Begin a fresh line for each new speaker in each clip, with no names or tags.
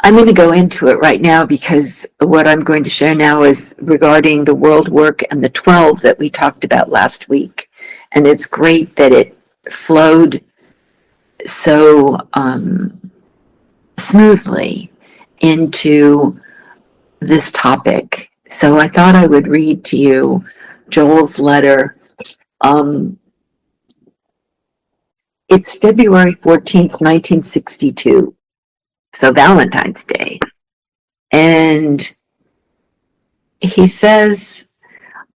I'm going to go into it right now because what I'm going to share now is regarding the world work and the 12 that we talked about last week. And it's great that it flowed so smoothly into this topic. So I thought I would read to you Joel's letter. It's February 14th, 1962. So Valentine's Day. And he says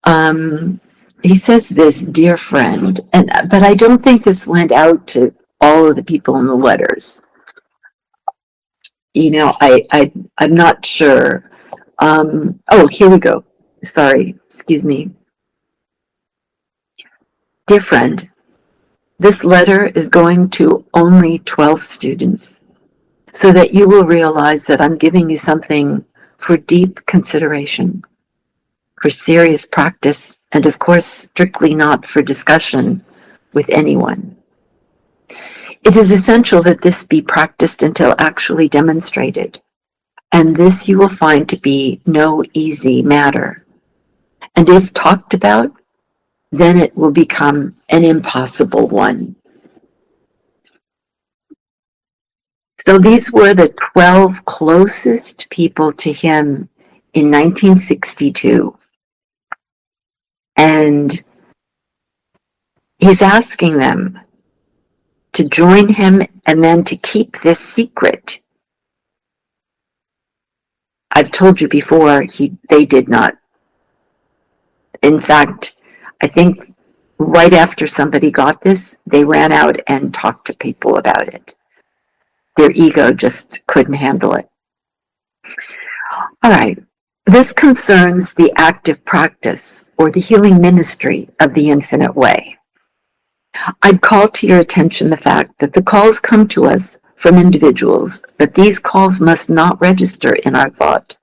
this, dear friend, but I don't think this went out to all of the people in the letters. You know, I'm not sure. Oh, here we go. Sorry, excuse me. Dear friend, this letter is going to only 12 students, so that you will realize that I'm giving you something for deep consideration, for serious practice, and of course, strictly not for discussion with anyone. It is essential that this be practiced until actually demonstrated, and this you will find to be no easy matter. And if talked about, then it will become an impossible one. So these were the 12 closest people to him in 1962. And he's asking them to join him and then to keep this secret. I've told you before, they did not. In fact, I think right after somebody got this, they ran out and talked to people about it. Their ego just couldn't handle it. All right. This concerns the active practice or the healing ministry of the infinite way. I'd call to your attention the fact that the calls come to us from individuals, but these calls must not register in our thought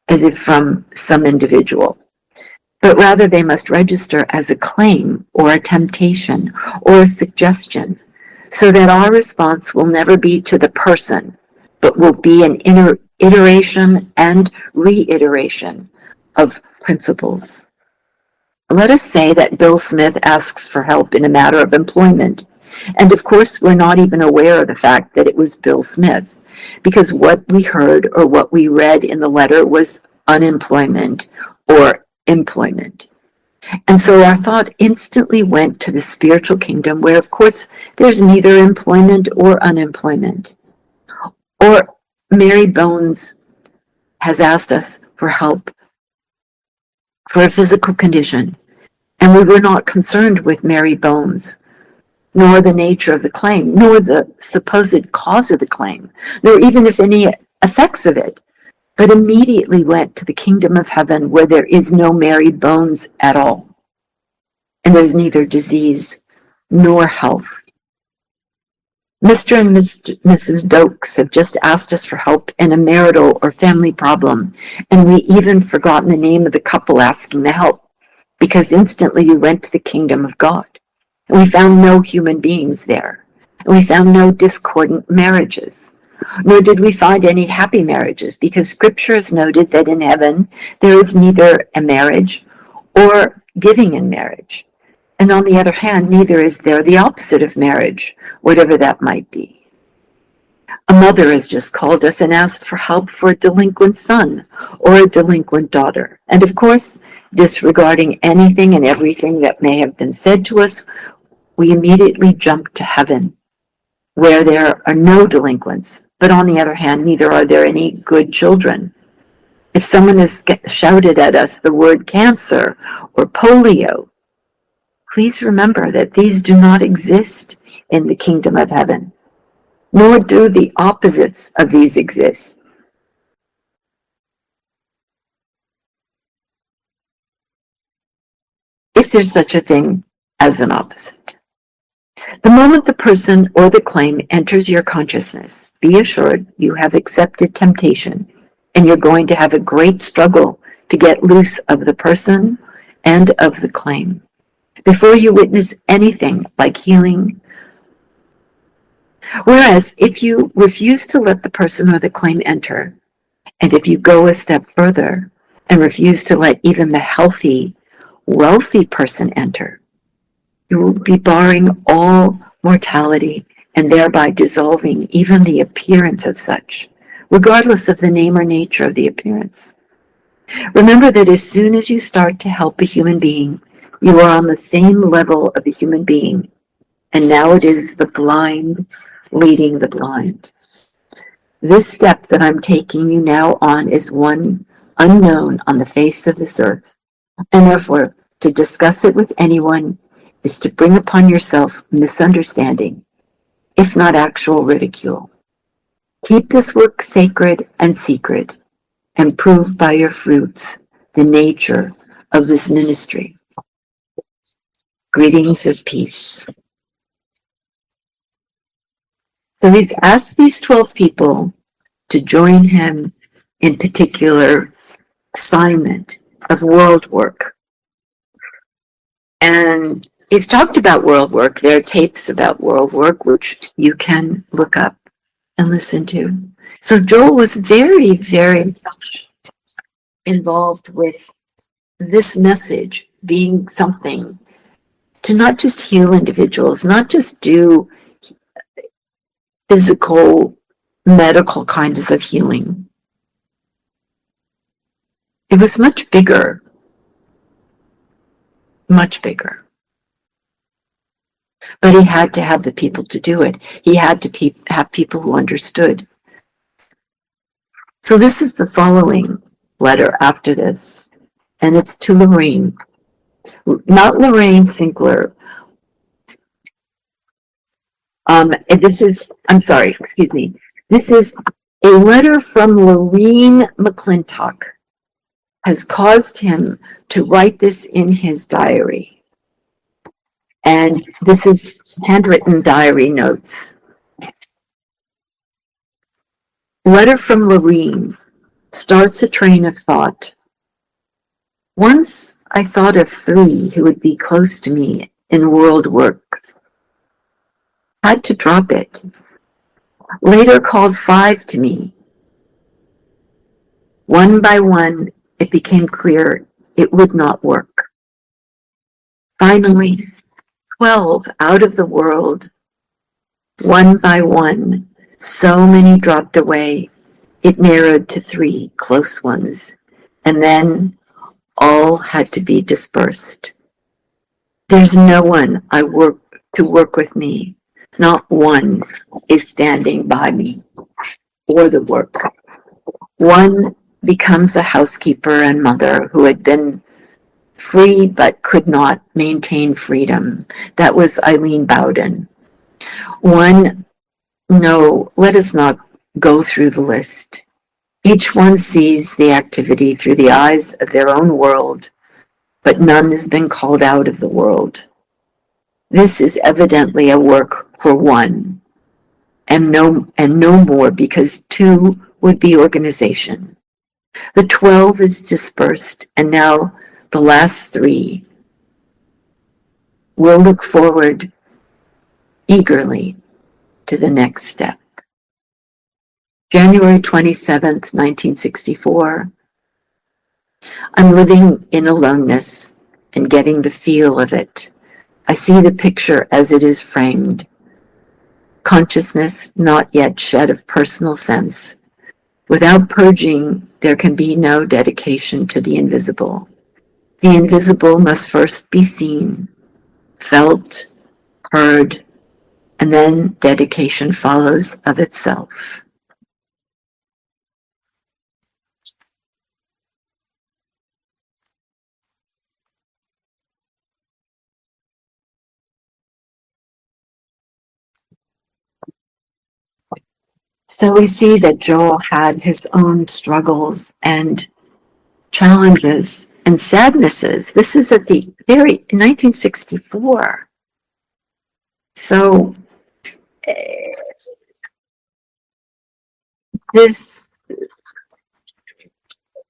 as if from some individual, but rather they must register as a claim or a temptation or a suggestion, so that our response will never be to the person, but will be an iteration and reiteration of principles. Let us say that Bill Smith asks for help in a matter of employment, and of course we're not even aware of the fact that it was Bill Smith, because what we heard or what we read in the letter was unemployment or employment. And so our thought instantly went to the spiritual kingdom, where of course there's neither employment or unemployment. Or Mary Bones has asked us for help for a physical condition, and we were not concerned with Mary Bones, nor the nature of the claim, nor the supposed cause of the claim, nor even if any effects of it, but immediately went to the kingdom of heaven, where there is no Mary Bones at all, and there's neither disease nor health. Mr. and Mrs. Dokes have just asked us for help in a marital or family problem, and we even forgotten the name of the couple asking the help, because instantly we went to the kingdom of God, and we found no human beings there, and we found no discordant marriages, nor did we find any happy marriages, because Scripture has noted that in heaven there is neither a marriage or giving in marriage. And on the other hand, neither is there the opposite of marriage, whatever that might be. A mother has just called us and asked for help for a delinquent son or a delinquent daughter. And of course, disregarding anything and everything that may have been said to us, we immediately jump to heaven, where there are no delinquents. But on the other hand, neither are there any good children. If someone has shouted at us the word cancer or polio, please remember that these do not exist in the kingdom of heaven, nor do the opposites of these exist. If there's such a thing as an opposite. The moment the person or the claim enters your consciousness, be assured you have accepted temptation, and you're going to have a great struggle to get loose of the person and of the claim. Before you witness anything like healing, Whereas if you refuse to let the person or the claim enter, and if you go a step further and refuse to let even the healthy, wealthy person enter, you will be barring all mortality and thereby dissolving even the appearance of such, regardless of the name or nature of the appearance. Remember that as soon as you start to help a human being, you are on the same level of a human being, and now it is the blind leading the blind. This step that I'm taking you now on is one unknown on the face of this earth, and therefore to discuss it with anyone is to bring upon yourself misunderstanding, if not actual ridicule. Keep this work sacred and secret, and prove by your fruits the nature of this ministry. Greetings of peace. So he's asked these 12 people to join him in particular assignment of world work. And he's talked about world work. There are tapes about world work, which you can look up and listen to. So Joel was very, very involved with this message being something to not just heal individuals, not just do physical, medical kinds of healing. It was much bigger, much bigger. But he had to have the people to do it. He had to have people who understood. So this is the following letter after this, and it's to Lorraine. Not Lorraine Sinclair. This is, I'm sorry, excuse me. This is a letter from Lorraine McClintock. Has caused him to write this in his diary. And this is handwritten diary notes. Letter from Lorraine starts a train of thought. Once I thought of 3 who would be close to me in world work. Had to drop it. Later called 5 to me. One by one, it became clear it would not work. Finally, 12 out of the world, one by one, so many dropped away, it narrowed to 3 close ones, and then all had to be dispersed. There's no one to work with me. Not one is standing by me or the work. One becomes a housekeeper and mother who had been free but could not maintain freedom. That was Eileen Bowden. One, no, let us not go through the list. Each one sees the activity through the eyes of their own world, but none has been called out of the world. This is evidently a work for one, and no more, because 2 would be organization. The 12 is dispersed, and now the last 3 will look forward eagerly to the next step. January 27th, 1964. I'm living in aloneness and getting the feel of it. I see the picture as it is framed. Consciousness not yet shed of personal sense. Without purging, there can be no dedication to the invisible. The invisible must first be seen, felt, heard, and then dedication follows of itself. So we see that Joel had his own struggles and challenges and sadnesses. This is at the very 1964. So this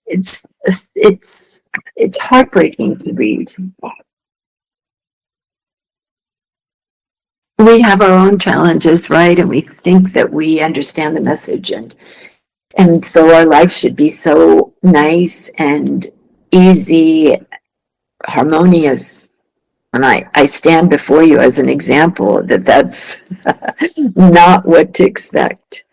it's heartbreaking to read. we have our own challenges, right? And we think that we understand the message, and so our life should be so nice and easy, harmonious. And I stand before you as an example that that's not what to expect.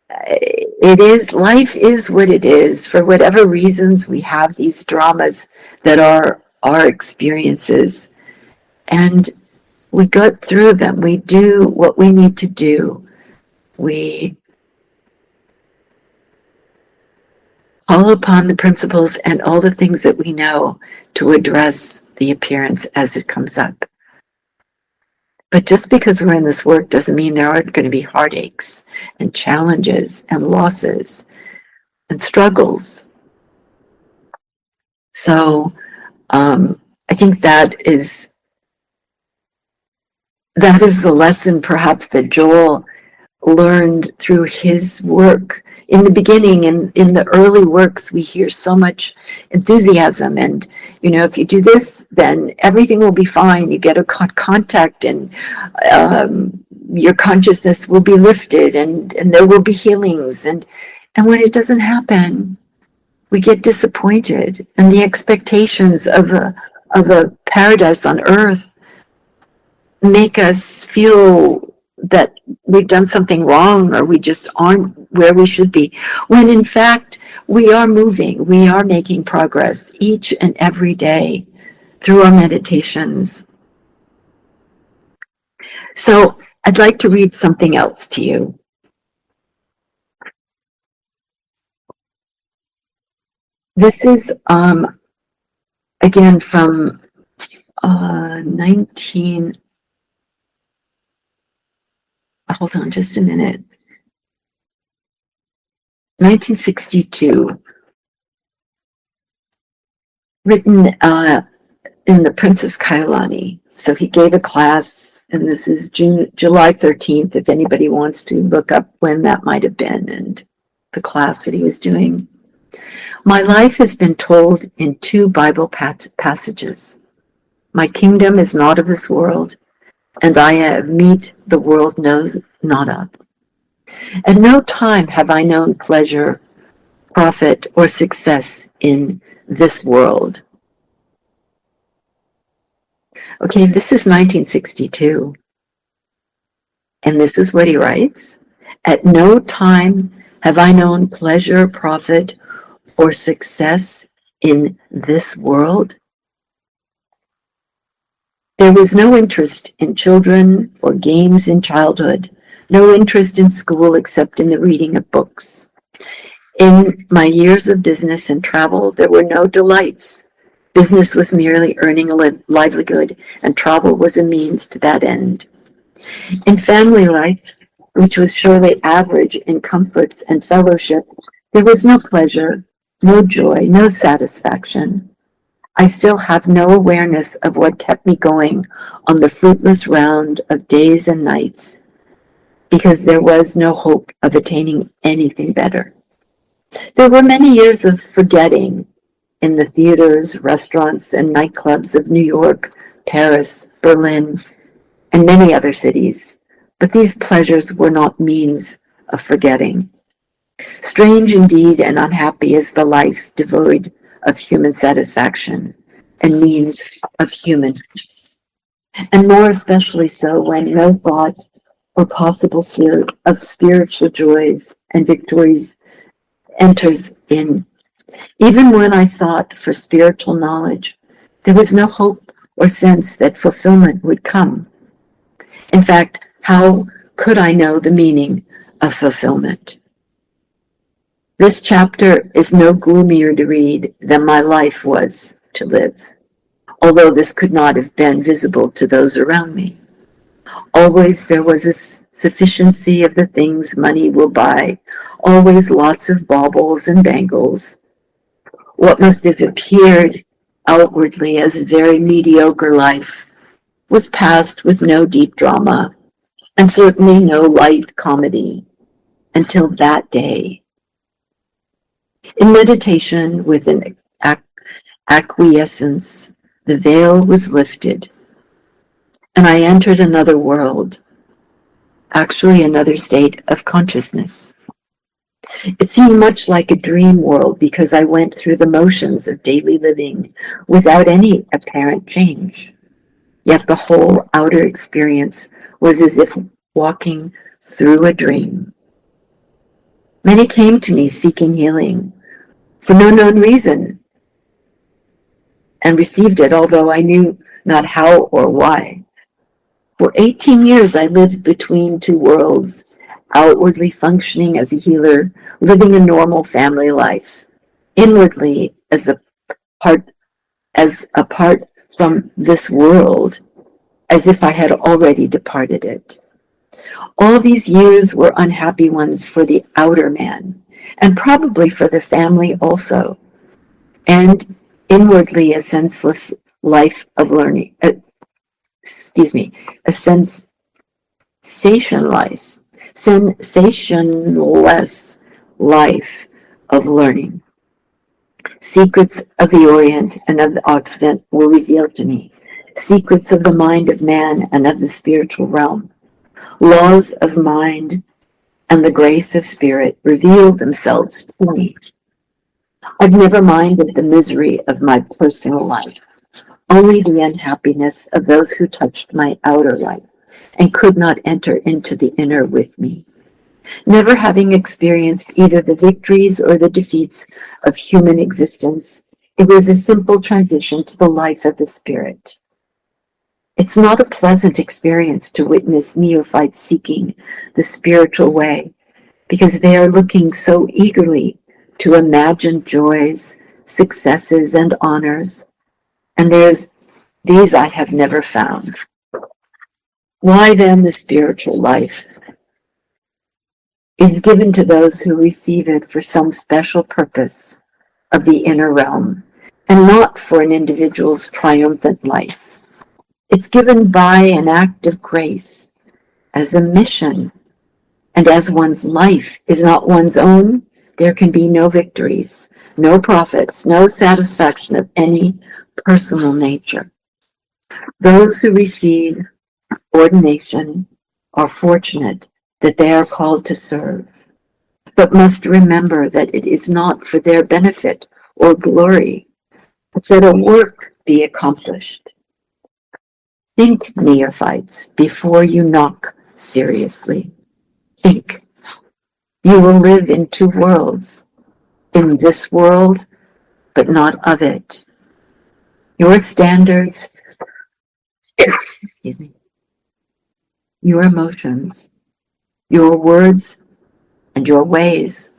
It is, life is what it is. For whatever reasons, we have these dramas that are our experiences, and we go through them. We do what we need to do. We call upon the principles and all the things that we know to address the appearance as it comes up. But just because we're in this work doesn't mean there aren't going to be heartaches and challenges and losses and struggles. So I think that is the lesson perhaps that Joel learned through his work. In the beginning, in the early works, we hear so much enthusiasm, and if you do this, then everything will be fine. You get a contact, and your consciousness will be lifted, and there will be healings. And when it doesn't happen, we get disappointed, and the expectations of a paradise on earth make us feel that we've done something wrong, or we just aren't where we should be, when in fact we are moving, we are making progress each and every day through our meditations. So I'd like to read something else to you. This is again from 19, hold on just a minute, 1962, written in the Princess Kailani. So he gave a class, and this is July 13th, if anybody wants to look up when that might have been, and the class that he was doing. My life has been told in 2 Bible passages. My kingdom is not of this world, and I have meat the world knows not of. At no time have I known pleasure, profit, or success in this world. Okay, this is 1962. And this is what he writes. At no time have I known pleasure, profit, or success in this world. There was no interest in children or games in childhood, no interest in school except in the reading of books. In my years of business and travel, there were no delights. Business was merely earning a livelihood, and travel was a means to that end. In family life, which was surely average in comforts and fellowship, there was no pleasure, no joy, no satisfaction. I still have no awareness of what kept me going on the fruitless round of days and nights, because there was no hope of attaining anything better. There were many years of forgetting in the theaters, restaurants, and nightclubs of New York, Paris, Berlin, and many other cities, but these pleasures were not means of forgetting. Strange indeed and unhappy is the life devoid of human satisfaction and means of human peace, and more especially so when no thought or possible fear of spiritual joys and victories enters in. Even when I sought for spiritual knowledge, there was no hope or sense that fulfillment would come. In fact, how could I know the meaning of fulfillment? This chapter is no gloomier to read than my life was to live, although this could not have been visible to those around me. Always there was a sufficiency of the things money will buy, always lots of baubles and bangles. What must have appeared outwardly as a very mediocre life was passed with no deep drama, and certainly no light comedy, until that day. In meditation, with an acquiescence, the veil was lifted, and I entered another world, actually another state of consciousness. It seemed much like a dream world because I went through the motions of daily living without any apparent change. Yet the whole outer experience was as if walking through a dream. Many came to me seeking healing for no known reason and received it, although I knew not how or why. For 18 years, I lived between two worlds, outwardly functioning as a healer, living a normal family life, inwardly part, as apart from this world, as if I had already departed it. All these years were unhappy ones for the outer man, and probably for the family also, and inwardly a senseless life of learning, a sensationless life of learning. Secrets of the Orient and of the Occident were revealed to me. Secrets of the mind of man and of the spiritual realm. Laws of mind and the grace of spirit revealed themselves to me. I've never minded the misery of my personal life, only the unhappiness of those who touched my outer life and could not enter into the inner with me. Never having experienced either the victories or the defeats of human existence, it was a simple transition to the life of the spirit. It's not a pleasant experience to witness neophytes seeking the spiritual way because they are looking so eagerly to imagined joys, successes, and honors, and these I have never found. Why then the spiritual life is given to those who receive it for some special purpose of the inner realm, and not for an individual's triumphant life. It's given by an act of grace as a mission, and as one's life is not one's own, there can be no victories, no profits, no satisfaction of any personal nature. Those who receive ordination are fortunate that they are called to serve, but must remember that it is not for their benefit or glory, but that a work be accomplished. Think, neophytes, before you knock seriously. Think. You will live in two worlds, in this world, but not of it. Your standards, excuse me, your emotions, your words, and your ways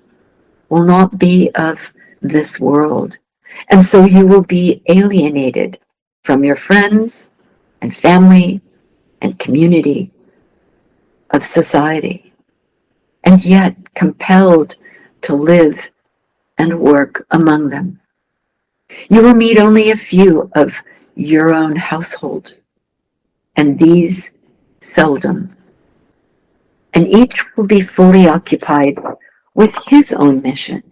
will not be of this world. And so you will be alienated from your friends and family and community of society, and yet compelled to live and work among them. You will meet only a few of your own household, and these seldom, and each will be fully occupied with his own mission.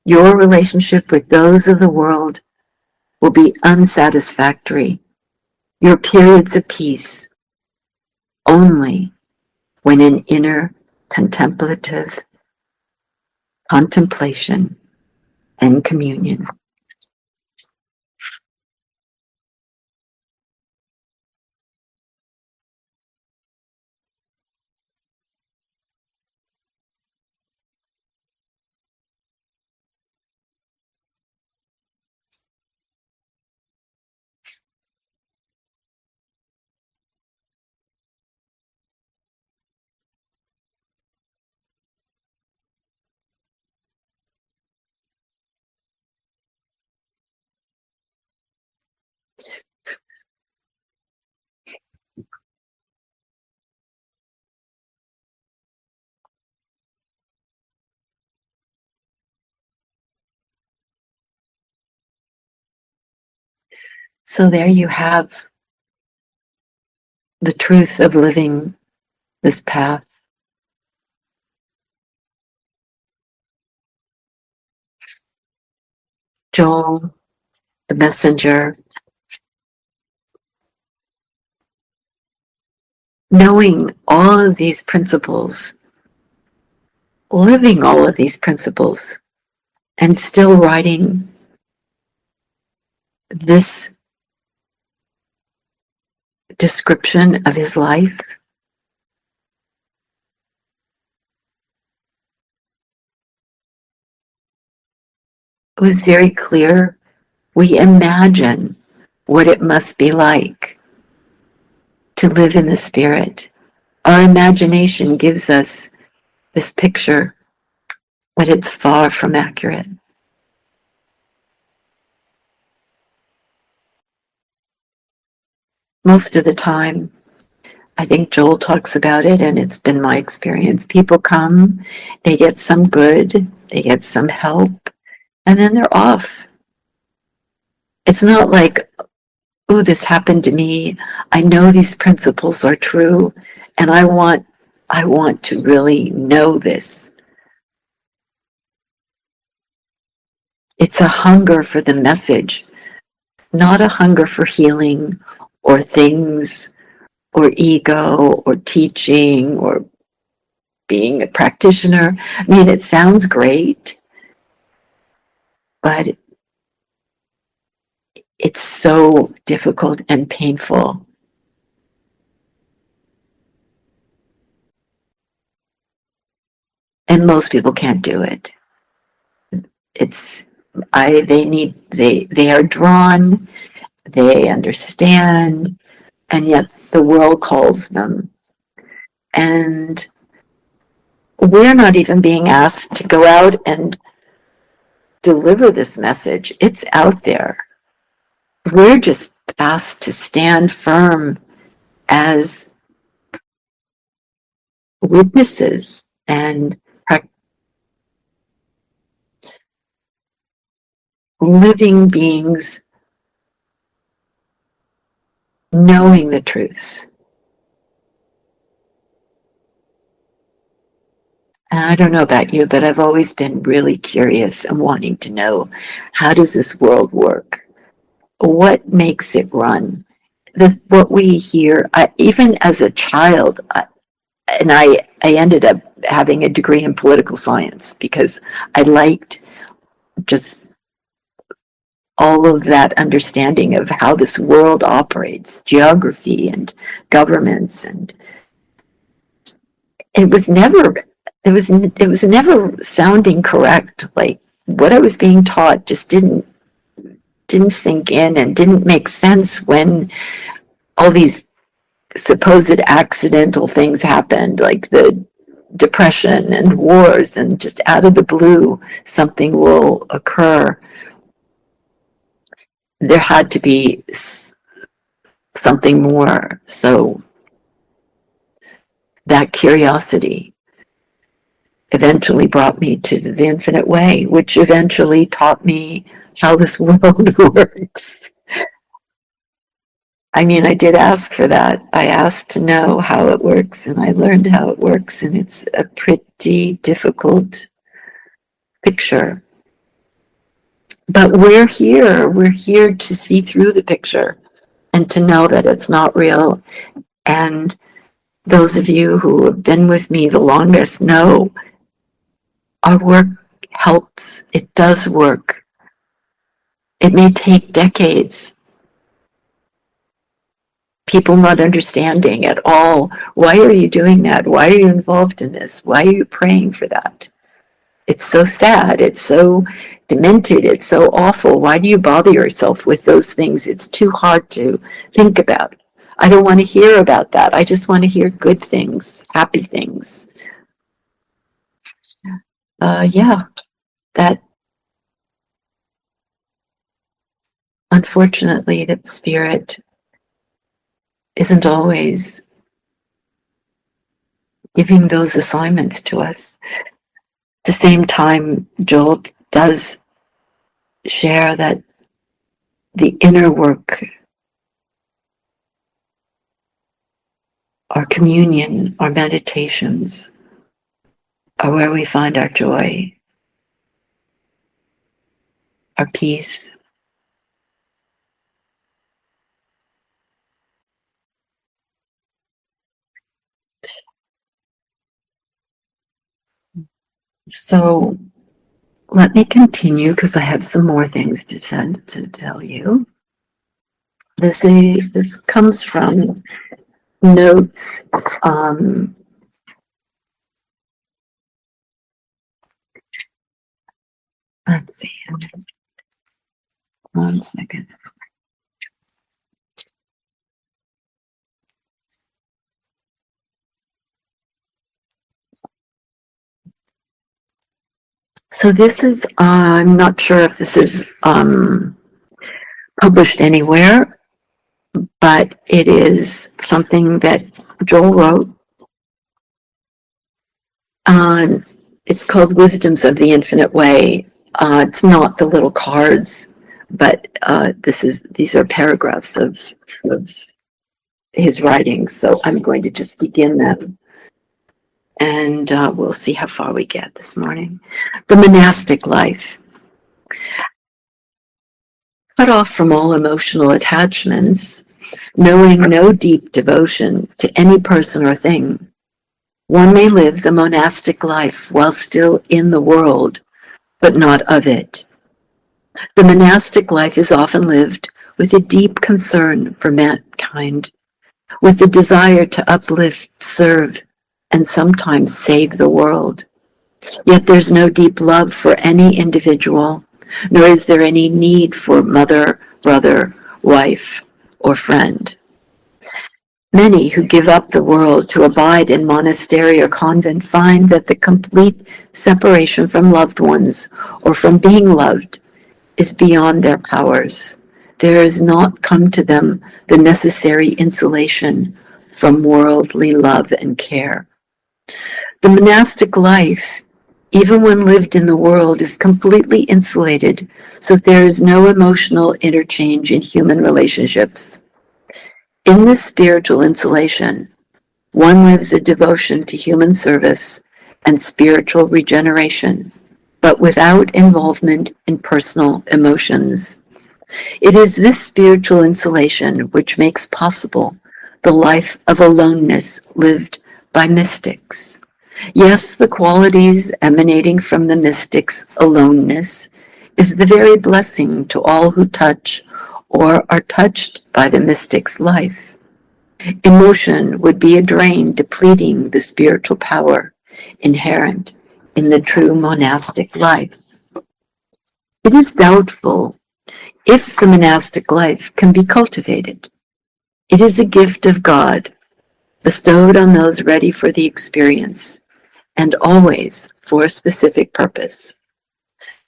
Your relationship with those of the world will be unsatisfactory. Your periods of peace only when in inner contemplative contemplation and communion. So there you have the truth of living this path. Joel, the messenger, knowing all of these principles, living all of these principles, and still writing this description of his life. It was very clear. We imagine what it must be like to live in the Spirit. Our imagination gives us this picture, but it's far from accurate. Most of the time, I think Joel talks about it, and it's been my experience. People come, they get some good, they get some help, and then they're off. It's not like, oh, this happened to me. I know these principles are true, and I want to really know this. It's a hunger for the message, not a hunger for healing or things or ego or teaching or being a practitioner. I mean, it sounds great, but it's so difficult and painful. And most people can't do it. It's they are drawn, they understand, and yet the world calls them. And we're not even being asked to go out and deliver this message. It's out there. We're just asked to stand firm as witnesses and living beings knowing the truths. And I don't know about you, but I've always been really curious and wanting to know, how does this world work? What makes it run? What we hear, even as a child, I ended up having a degree in political science because I liked just all of that understanding of how this world operates, geography and governments, and it was never it was never sounding correct. Like what I was being taught just didn't sink in and didn't make sense when all these supposed accidental things happened, like the depression and wars, and just out of the blue something will occur. There had to be something more. So that curiosity eventually brought me to the infinite way, which eventually taught me how this world works. I mean, I did ask for that. I asked to know how it works, and I learned how it works, and it's a pretty difficult picture. But we're here. We're here to see through the picture and to know that it's not real. And those of you who have been with me the longest know our work helps. It does work. It may take decades. People not understanding at all. Why are you doing that? Why are you involved in this? Why are you praying for that? It's so sad. It's so demented. It's so awful. Why do you bother yourself with those things? It's too hard to think about. I don't want to hear about that. I just want to hear good things, happy things. Yeah, that unfortunately the spirit isn't always giving those assignments to us. At the same time, Joel does share that the inner work, our communion, our meditations, are where we find our joy, our peace. So let me continue because I have some more things to tell you. This comes from notes. Let's see. 1 second. So this is, I'm not sure if this is published anywhere, but it is something that Joel wrote. It's called Wisdoms of the Infinite Way. It's not the little cards, but these are paragraphs of his writings. So I'm going to just begin them, and we'll see how far we get this morning. The monastic life. Cut off from all emotional attachments, knowing no deep devotion to any person or thing, one may live the monastic life while still in the world, but not of it. The monastic life is often lived with a deep concern for mankind, with the desire to uplift, serve, and sometimes save the world. Yet there's no deep love for any individual, nor is there any need for mother, brother, wife, or friend. Many who give up the world to abide in monastery or convent find that the complete separation from loved ones or from being loved is beyond their powers. There has not come to them the necessary insulation from worldly love and care. The monastic life, even when lived in the world, is completely insulated, so there is no emotional interchange in human relationships. In this spiritual insulation, one lives a devotion to human service and spiritual regeneration, but without involvement in personal emotions. It is this spiritual insulation which makes possible the life of aloneness lived by mystics. Yes, the qualities emanating from the mystics' aloneness is the very blessing to all who touch or are touched by the mystic's life. Emotion would be a drain depleting the spiritual power inherent in the true monastic life. It is doubtful if the monastic life can be cultivated. It is a gift of God, bestowed on those ready for the experience, and always for a specific purpose.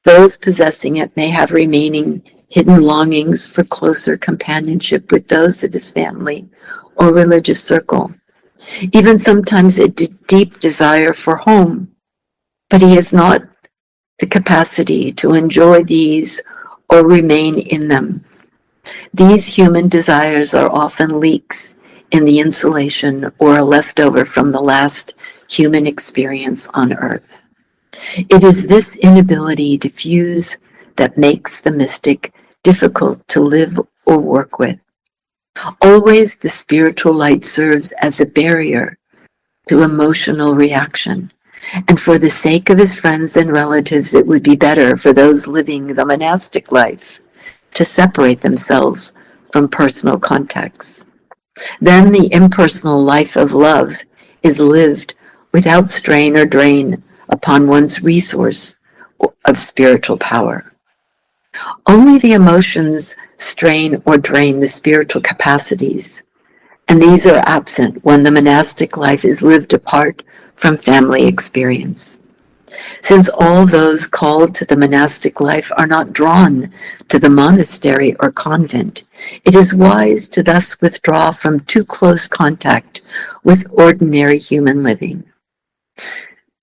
Those possessing it may have remaining hidden longings for closer companionship with those of his family or religious circle, even sometimes a deep desire for home, but he has not the capacity to enjoy these or remain in them. These human desires are often leaks in the insulation or a leftover from the last human experience on earth. It is this inability to fuse that makes the mystic difficult to live or work with. Always the spiritual light serves as a barrier to emotional reaction. And for the sake of his friends and relatives, it would be better for those living the monastic life to separate themselves from personal contacts. Then the impersonal life of love is lived without strain or drain upon one's resource of spiritual power. Only the emotions strain or drain the spiritual capacities, and these are absent when the monastic life is lived apart from family experience. Since all those called to the monastic life are not drawn to the monastery or convent, it is wise to thus withdraw from too close contact with ordinary human living.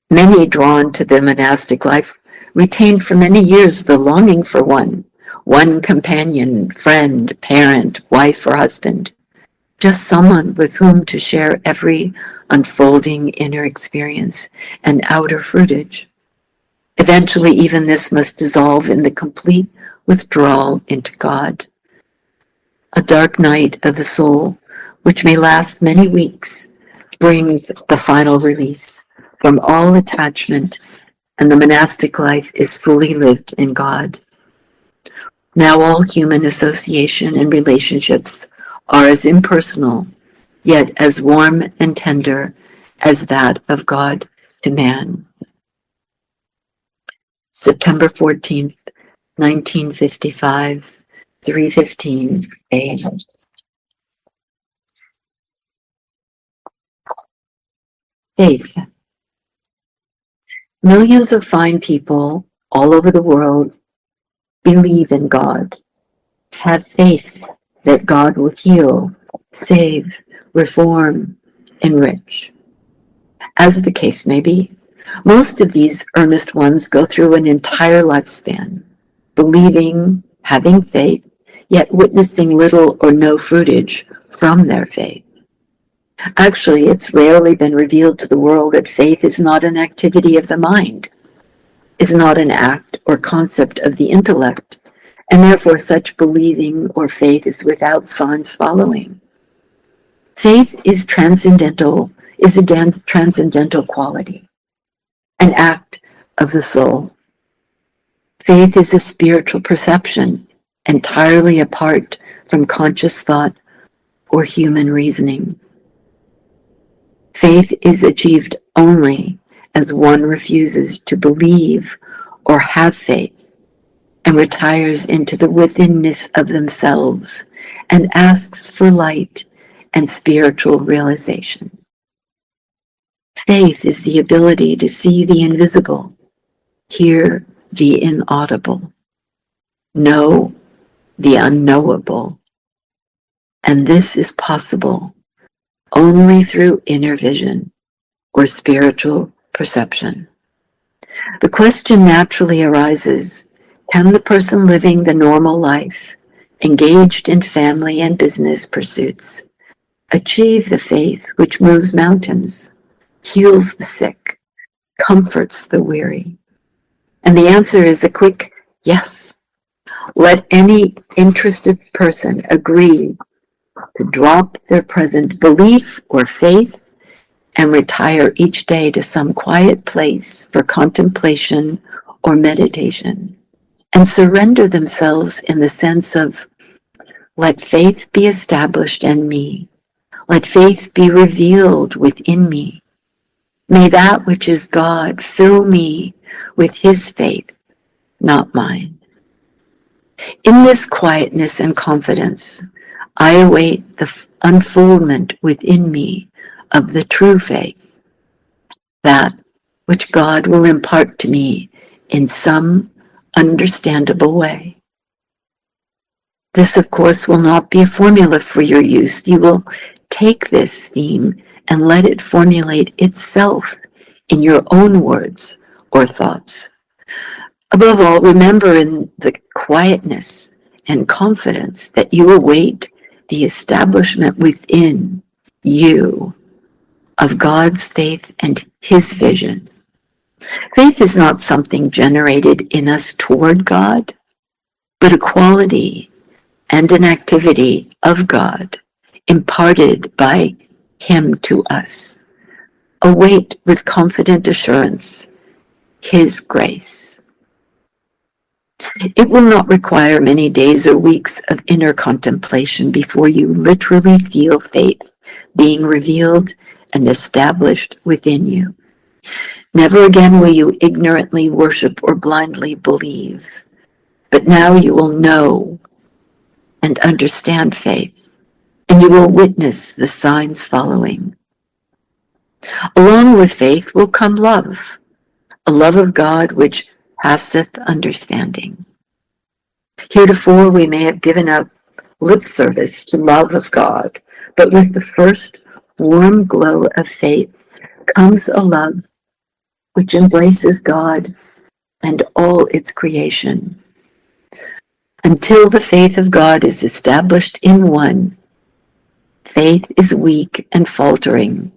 Many drawn to the monastic life retained for many years the longing for one companion, friend, parent, wife, or husband, just someone with whom to share every unfolding inner experience and outer fruitage. Eventually, even this must dissolve in the complete withdrawal into God. A dark night of the soul, which may last many weeks, brings the final release from all attachment and the monastic life is fully lived in God. Now all human association and relationships are as impersonal, yet as warm and tender as that of God to man. September 14th, 1955, 3:15 a.m. Faith. Millions of fine people all over the world believe in God, have faith that God will heal, save, reform, enrich. As the case may be, most of these earnest ones go through an entire lifespan, believing, having faith, yet witnessing little or no fruitage from their faith. Actually, it's rarely been revealed to the world that faith is not an activity of the mind, is not an act or concept of the intellect, and therefore such believing or faith is without signs following. Faith is transcendental, is a transcendental quality, an act of the soul. Faith is a spiritual perception entirely apart from conscious thought or human reasoning. Faith is achieved only as one refuses to believe or have faith and retires into the withinness of themselves and asks for light and spiritual realization. Faith is the ability to see the invisible, hear the inaudible, know the unknowable, and this is possible only through inner vision or spiritual perception. The question naturally arises, can the person living the normal life, engaged in family and business pursuits, achieve the faith which moves mountains, heals the sick, comforts the weary? And the answer is a quick yes. Let any interested person agree to drop their present belief or faith and retire each day to some quiet place for contemplation or meditation, and surrender themselves in the sense of, let faith be established in me, let faith be revealed within me. May that which is God fill me with his faith, not mine. In this quietness and confidence, I await the unfoldment within me of the true faith, that which God will impart to me in some understandable way. This, of course, will not be a formula for your use. You will take this theme and let it formulate itself in your own words or thoughts. Above all, remember in the quietness and confidence that you await the establishment within you of God's faith and his vision. Faith is not something generated in us toward God, but a quality and an activity of God imparted by him to us. Await with confident assurance his grace. It will not require many days or weeks of inner contemplation before you literally feel faith being revealed and established within you. Never again will you ignorantly worship or blindly believe, but now you will know and understand faith, and you will witness the signs following. Along with faith will come love, a love of God which passeth understanding. Heretofore we may have given up lip service to love of God, but with the first warm glow of faith comes a love which embraces God and all its creation. Until the faith of God is established in one, faith is weak and faltering.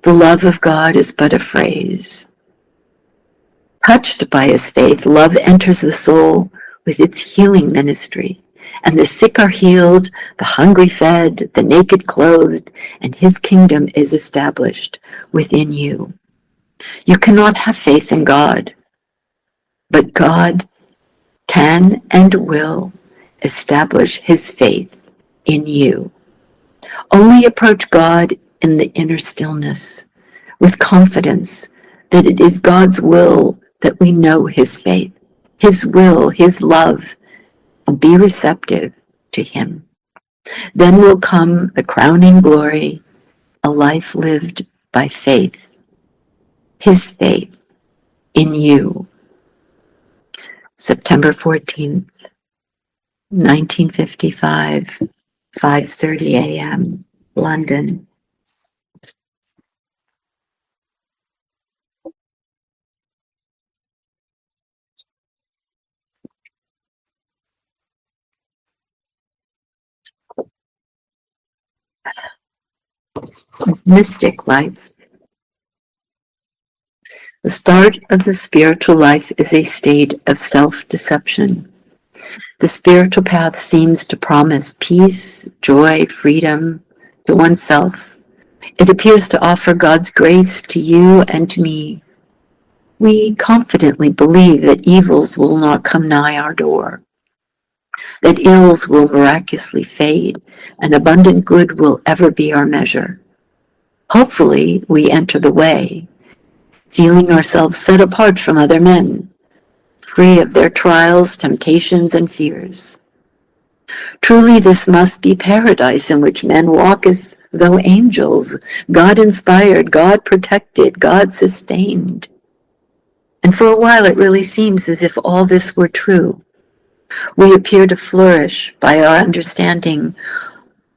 The love of God is but a phrase. Touched by his faith, love enters the soul with its healing ministry, and the sick are healed, the hungry fed, the naked clothed, and his kingdom is established within you. You cannot have faith in God, but God can and will establish his faith in you. Only approach God in the inner stillness with confidence that it is God's will that we know his faith, his will, his love, and be receptive to him. Then will come the crowning glory, a life lived by faith, his faith in you. September 14th, 1955, 5:30 a.m., London. Mystic life. The start of the spiritual life is a state of self-deception. The spiritual path seems to promise peace, joy, freedom to oneself. It appears to offer God's grace to you and to me. We confidently believe that evils will not come nigh our door, that ills will miraculously fade, and abundant good will ever be our measure. Hopefully, we enter the way, feeling ourselves set apart from other men, free of their trials, temptations, and fears. Truly, this must be paradise in which men walk as though angels, God inspired, God protected, God sustained. And for a while, it really seems as if all this were true. We appear to flourish by our understanding.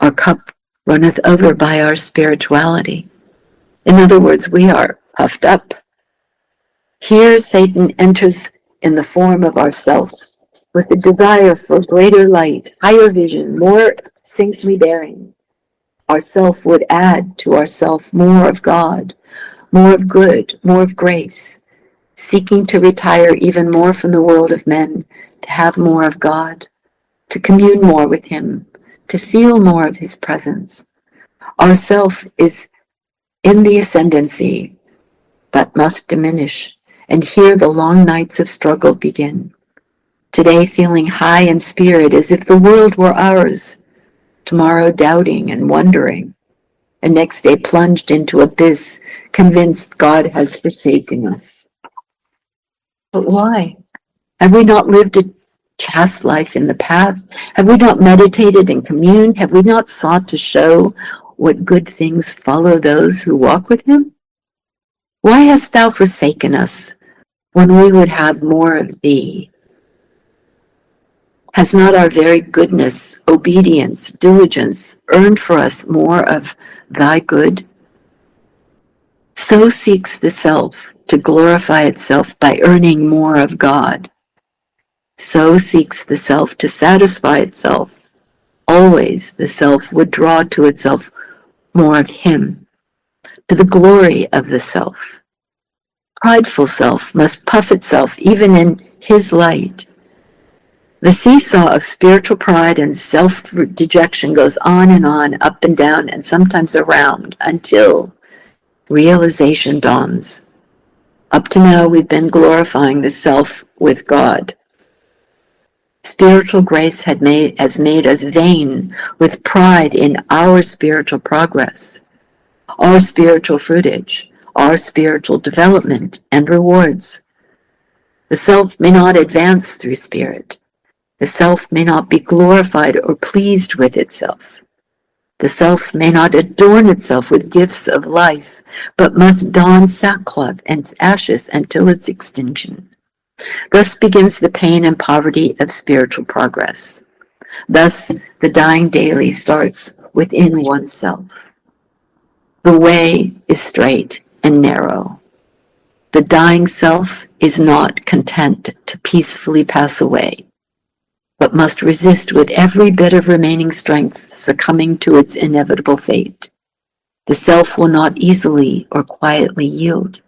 Our cup runneth over by our spirituality. In other words, we are puffed up. Here, Satan enters in the form of ourself with a desire for greater light, higher vision, more saintly bearing. Ourself would add to ourself more of God, more of good, more of grace, seeking to retire even more from the world of men, to have more of God, to commune more with him, to feel more of his presence. Our self is in the ascendancy, but must diminish, and here the long nights of struggle begin. Today feeling high in spirit as if the world were ours, tomorrow doubting and wondering, and next day plunged into abyss, convinced God has forsaken us. But why? Have we not lived a chaste life in the path? Have we not meditated and communed? Have we not sought to show what good things follow those who walk with him? Why hast thou forsaken us when we would have more of thee? Has not our very goodness, obedience, diligence earned for us more of thy good? So seeks the self to glorify itself by earning more of God. So seeks the self to satisfy itself. Always the self would draw to itself more of him, to the glory of the self. Prideful self must puff itself even in his light. The seesaw of spiritual pride and self-dejection goes on, up and down, and sometimes around until realization dawns. Up to now, we've been glorifying the self with God. Spiritual grace has made us vain with pride in our spiritual progress, our spiritual fruitage, our spiritual development and rewards. The self may not advance through spirit. The self may not be glorified or pleased with itself. The self may not adorn itself with gifts of life, but must don sackcloth and ashes until its extinction. Thus begins the pain and poverty of spiritual progress. Thus the dying daily starts within oneself. The way is straight and narrow. The dying self is not content to peacefully pass away, but must resist with every bit of remaining strength, succumbing to its inevitable fate. The self will not easily or quietly yield,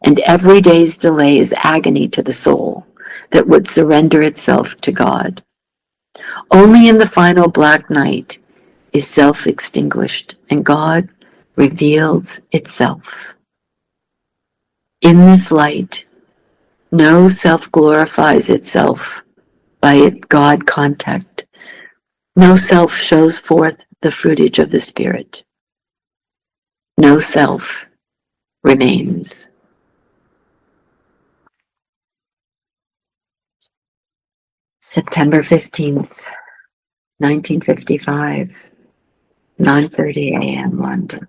and every day's delay is agony to the soul that would surrender itself to God. Only in the final black night is self extinguished, and God reveals itself. In this light, no self glorifies itself by God contact. No self shows forth the fruitage of the Spirit. No self remains. September 15th, 1955, 9:30 a.m. London.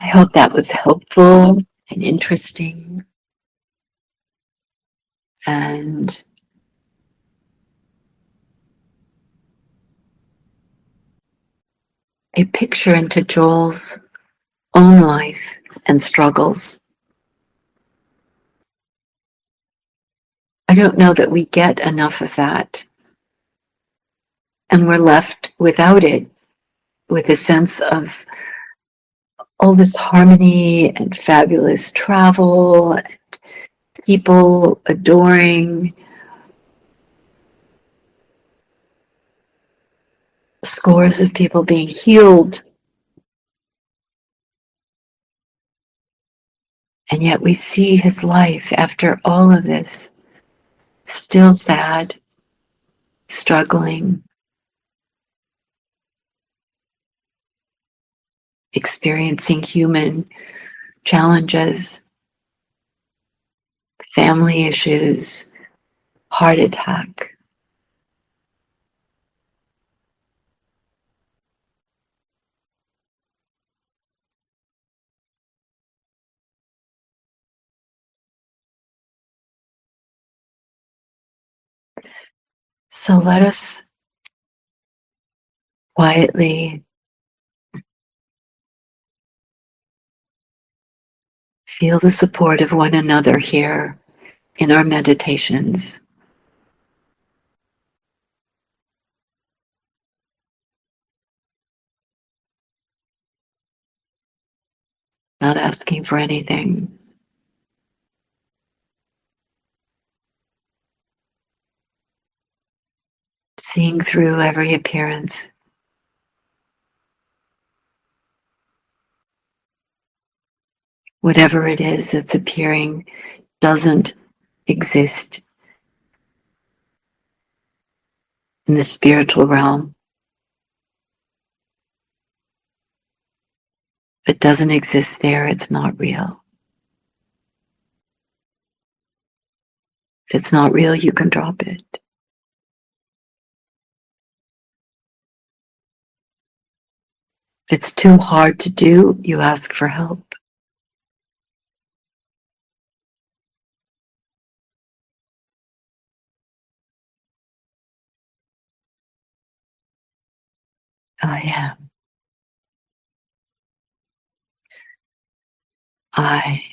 I hope that was helpful and interesting and a picture into Joel's own life and struggles. I don't know that we get enough of that. And we're left without it, with a sense of all this harmony and fabulous travel, and people adoring, scores of people being healed. And yet we see his life after all of this, still sad, struggling, experiencing human challenges, family issues, heart attack. So let us quietly feel the support of one another here in our meditations. Not asking for anything. Seeing through every appearance. Whatever it is that's appearing doesn't exist in the spiritual realm. If it doesn't exist there, it's not real. If it's not real, you can drop it. If it's too hard to do, you ask for help. I am. I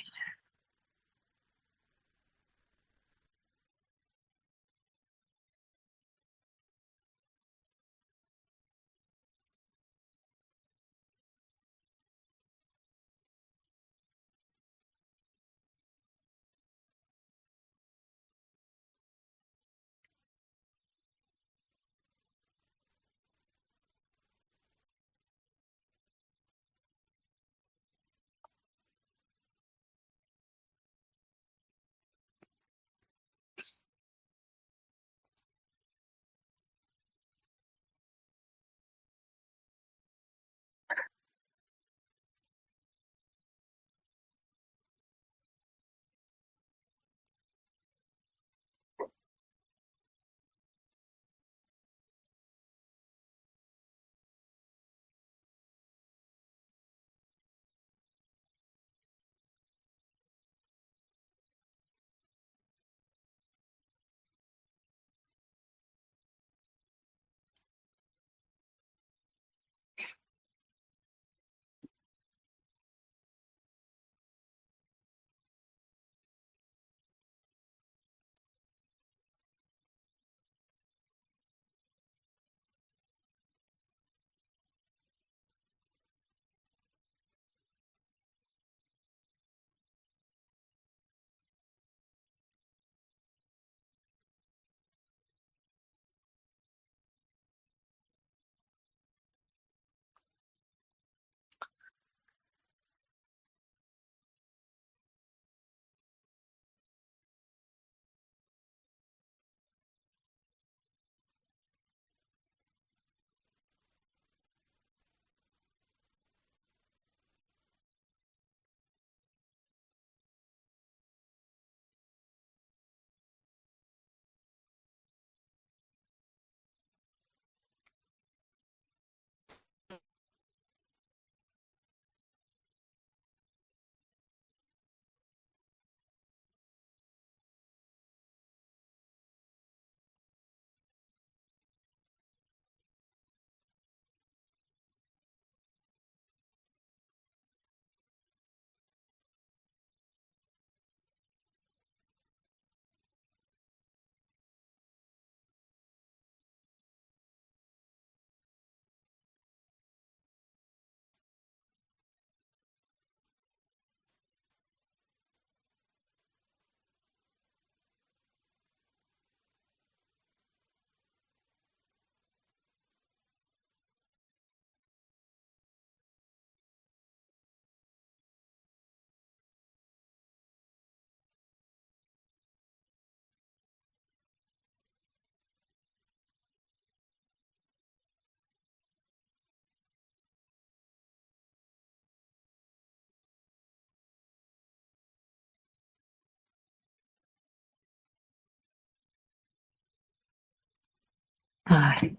I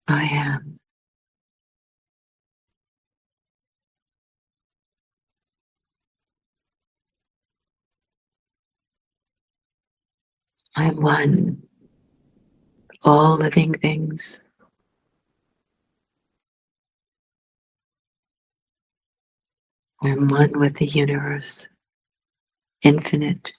am. I am one. All living things. I am one with the universe, infinite,